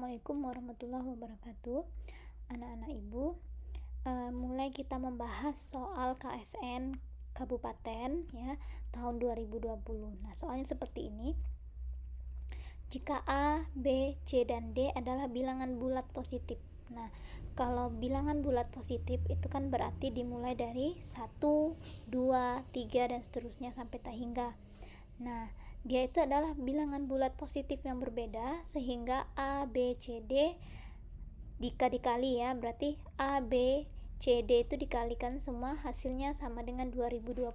Assalamualaikum warahmatullahi wabarakatuh. Anak-anak ibu, mulai kita membahas soal KSN Kabupaten ya tahun 2020. Nah, soalnya seperti ini. Jika A, B, C, dan D adalah bilangan bulat positif. Nah, kalau bilangan bulat positif itu kan berarti dimulai dari 1, 2, 3 dan seterusnya sampai tak hingga. Nah, dia itu adalah bilangan bulat positif yang berbeda, sehingga A, B, C, D jika dikali ya, berarti A, B, C, D itu dikalikan semua, hasilnya sama dengan 2020.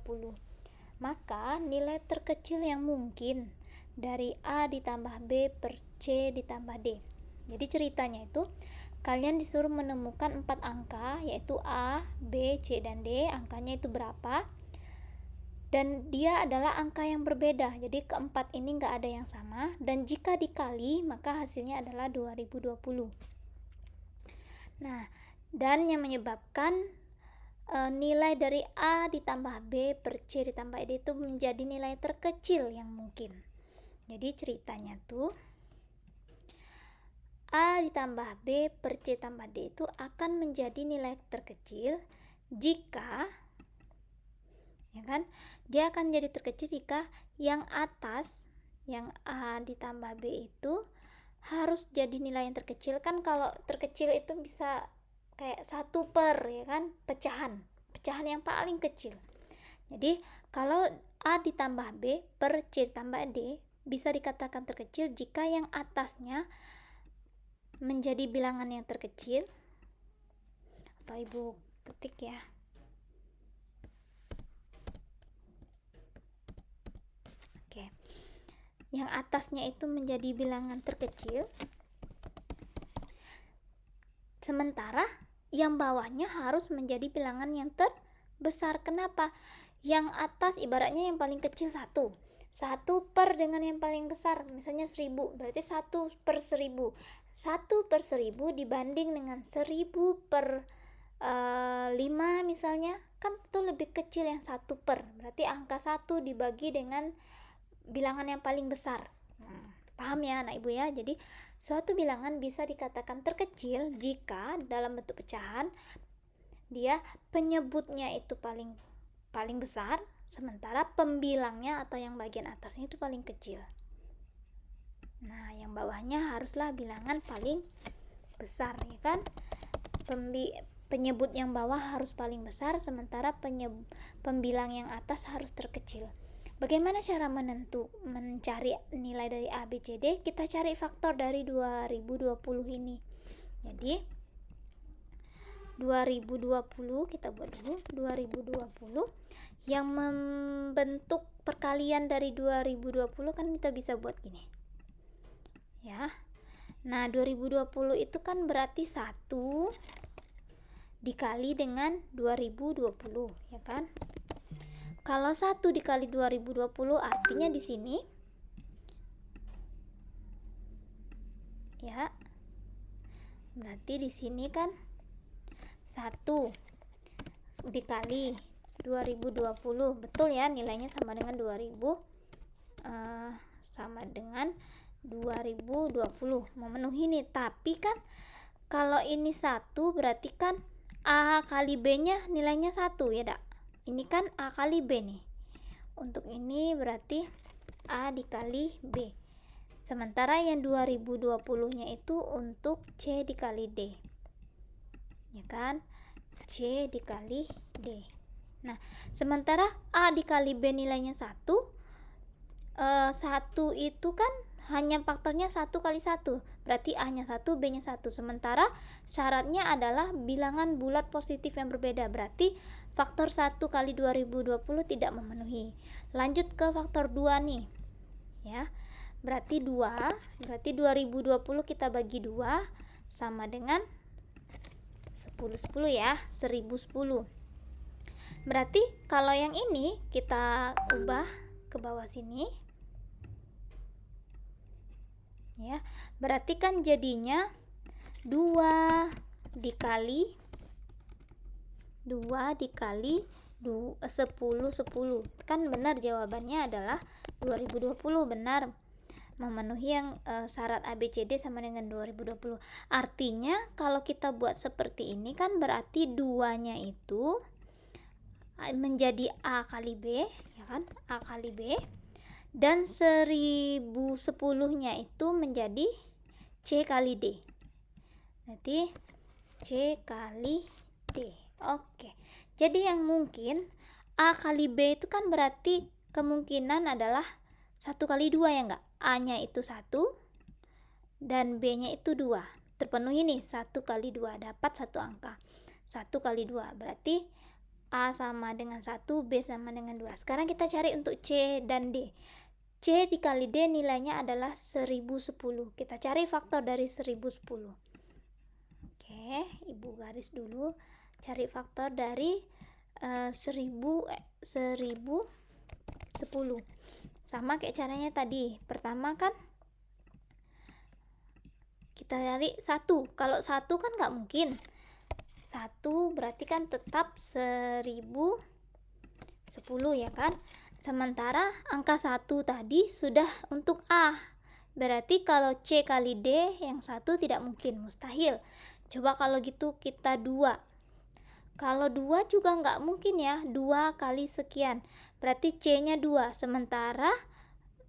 Maka nilai terkecil yang mungkin dari A ditambah B per C ditambah D. Jadi ceritanya itu kalian disuruh menemukan 4 angka, yaitu A, B, C, dan D. Angkanya itu berapa? Dan dia adalah angka yang berbeda, jadi keempat ini nggak ada yang sama, dan jika dikali maka hasilnya adalah 2020. Nah, dan yang menyebabkan nilai dari A ditambah B per C ditambah D itu menjadi nilai terkecil yang mungkin. Jadi ceritanya tuh A ditambah B per C tambah D itu akan menjadi nilai terkecil jika dia akan jadi terkecil jika yang atas, yang A ditambah B itu harus jadi nilai yang terkecil. Kan kalau terkecil itu bisa kayak 1 per ya kan, pecahan yang paling kecil. Jadi kalau A ditambah B per C ditambah D bisa dikatakan terkecil jika yang atasnya menjadi bilangan yang terkecil, atau ibu ketik ya. Yang atasnya itu menjadi bilangan terkecil, sementara yang bawahnya harus menjadi bilangan yang terbesar. Kenapa? Yang atas ibaratnya yang paling kecil 1 per dengan yang paling besar, misalnya 1000, berarti 1 per 1000. 1 per 1000 dibanding dengan 1000 per 5 misalnya, kan itu lebih kecil yang 1 per, berarti angka 1 dibagi dengan bilangan yang paling besar. Paham ya anak ibu ya? Jadi suatu bilangan bisa dikatakan terkecil jika dalam bentuk pecahan dia penyebutnya itu paling besar, sementara pembilangnya atau yang bagian atasnya itu paling kecil. Nah, yang bawahnya haruslah bilangan paling besar ya kan? Penyebut yang bawah harus paling besar, sementara pembilang yang atas harus terkecil. Bagaimana cara mencari nilai dari A, B, C, D? Kita cari faktor dari 2020 ini. Jadi 2020 kita buat dulu. 2020 yang membentuk perkalian dari 2020 kan kita bisa buat gini ya. Nah, 2020 itu kan berarti 1 dikali dengan 2020 ya kan. Kalau 1 dikali 2020 artinya di sini ya, berarti di sini kan 1 dikali 2020, betul ya, nilainya sama dengan 2020 memenuhi nih. Tapi kan kalau ini 1 berarti kan A kali B nya nilainya 1 ya dak. Ini kan A kali B nih. Untuk ini berarti A dikali B. Sementara yang 2020-nya itu untuk C dikali D. Ya kan? C dikali D. Nah, sementara A dikali B nilainya 1. 1 itu kan hanya faktornya 1 kali 1. Berarti A-nya 1, B-nya 1. Sementara syaratnya adalah bilangan bulat positif yang berbeda. Berarti faktor 1 kali 2020 tidak memenuhi. Lanjut ke faktor 2 nih. Ya. Berarti 2020 kita bagi 2 sama dengan 10 ya, 1010. Berarti kalau yang ini kita ubah ke bawah sini. Ya, berarti kan jadinya 2 dikali 10 10. Kan benar, jawabannya adalah 2020, benar. memenuhi yang syarat ABCD sama dengan 2020. Artinya kalau kita buat seperti ini kan berarti 2-nya itu menjadi A kali B, ya kan? A kali B, dan 1010-nya itu menjadi C kali D. Berarti C kali D. Oke. Jadi yang mungkin A kali B itu kan berarti kemungkinan adalah 1 kali 2, ya enggak? A-nya itu 1 dan B-nya itu 2. Terpenuhi nih, 1 kali 2 dapat 1 angka. 1 kali 2 berarti A sama dengan 1, B sama dengan 2. Sekarang kita cari untuk C dan D. C dikali D nilainya adalah 1010. Kita cari faktor dari 1010. Oke, Ibu garis dulu. Cari faktor dari 1010. Sama kayak caranya tadi. Pertama kan kita cari 1. Kalau 1 kan nggak mungkin. 1 berarti kan tetap 1010, ya kan? Sementara angka 1 tadi sudah untuk A. Berarti kalau C kali D yang 1 tidak mungkin, mustahil. Coba kalau gitu kita 2. Kalau 2 juga nggak mungkin ya, 2 kali sekian. Berarti C-nya 2. Sementara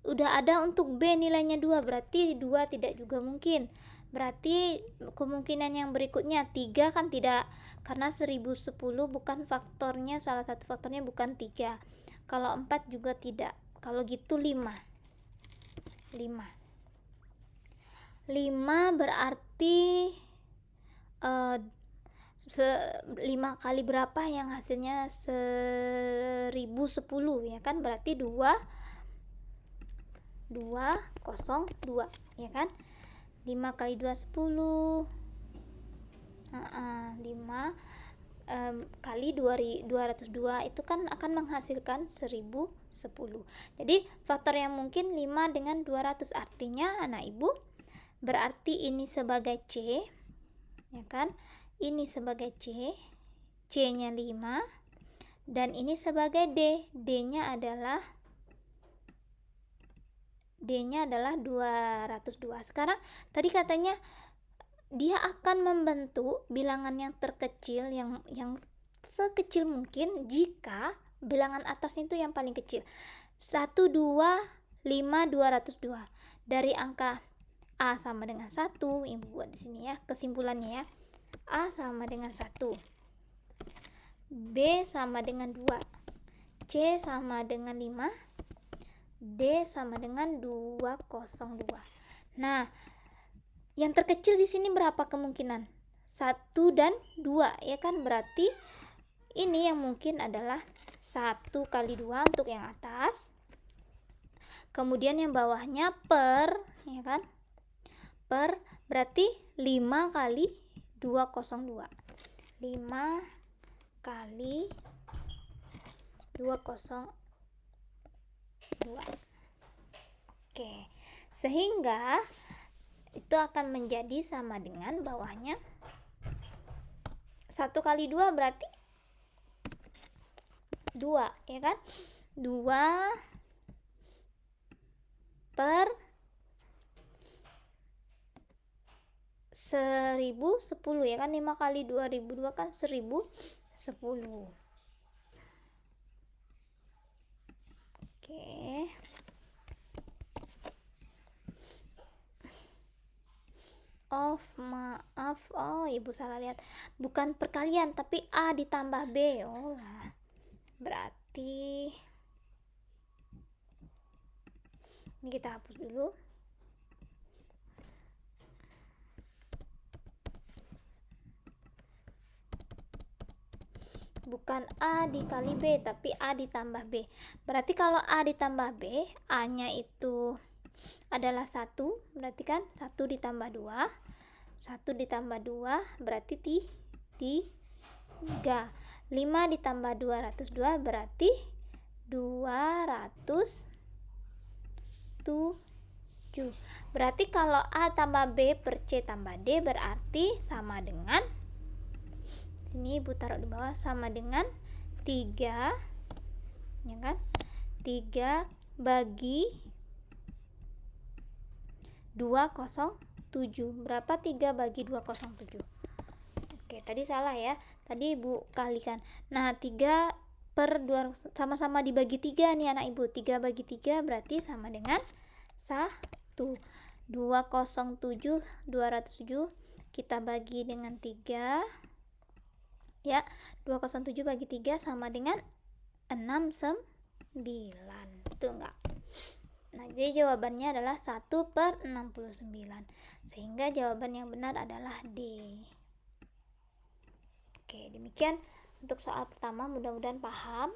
udah ada untuk B nilainya 2, berarti 2 tidak juga mungkin. Berarti kemungkinan yang berikutnya 3 kan tidak, karena 1010 bukan faktornya, salah satu faktornya bukan 3. Kalau 4 juga tidak. Kalau gitu 5 berarti 5 kali berapa yang hasilnya 1010, ya kan? Berarti 202, ya kan? 5 kali 2 10. 5 kali 202 itu kan akan menghasilkan 1010. Jadi faktor yang mungkin 5 dengan 200. Artinya anak ibu, berarti ini sebagai C, ya kan? Ini sebagai C, C-nya 5, dan ini sebagai D, D-nya adalah 202. Sekarang tadi katanya dia akan membentuk bilangan yang terkecil, yang sekecil mungkin jika bilangan atasnya itu yang paling kecil. 1, 2, 5, 202. Dari angka A sama dengan 1, Ibu buat di sini ya, kesimpulannya ya. A sama dengan 1, B sama dengan 2, C sama dengan 5, D sama dengan 202. Nah, yang terkecil di sini berapa kemungkinan? 1 dan 2, ya kan? Berarti ini yang mungkin adalah 1 kali 2 untuk yang atas. Kemudian yang bawahnya per, ya kan? Per berarti 5 kali 202. 5 kali 202. Oke. Sehingga itu akan menjadi sama dengan bawahnya 1 kali 2 berarti 2, ya kan? 2 per 1010, ya kan? 5 kali 2002 kan 1010. Oke. Maaf. Ibu salah lihat. Bukan perkalian, tapi A ditambah B. Oh lah. Berarti ini kita hapus dulu. Bukan A dikali B, tapi A ditambah B. Berarti kalau A ditambah B, A-nya itu adalah 1, berarti kan 1 ditambah 2. 1 ditambah 2 berarti 3. 5 ditambah 202 berarti 207. Berarti kalau A tambah B per C tambah D berarti sama dengan, sini Ibu taruh di bawah, sama dengan 3, ya kan? 3 bagi 207. Berapa 3 bagi 207? Oke, tadi salah ya. Tadi Ibu kalikan. Nah, 3 per 2 sama-sama dibagi 3 nih anak Ibu. 3 bagi 3 berarti sama dengan 1. 207 kita bagi dengan 3 ya. 207 bagi 3 sama dengan 69. Betul enggak? Nah, jadi jawabannya adalah 1/69. Sehingga jawaban yang benar adalah D. Oke, demikian untuk soal pertama. Mudah-mudahan paham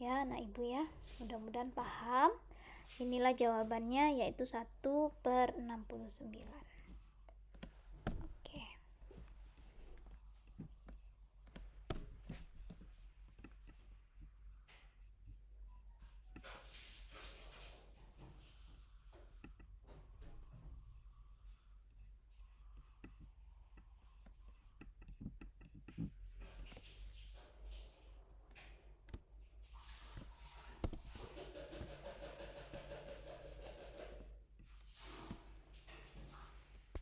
ya anak Ibu ya. Mudah-mudahan paham. Inilah jawabannya, yaitu 1/69.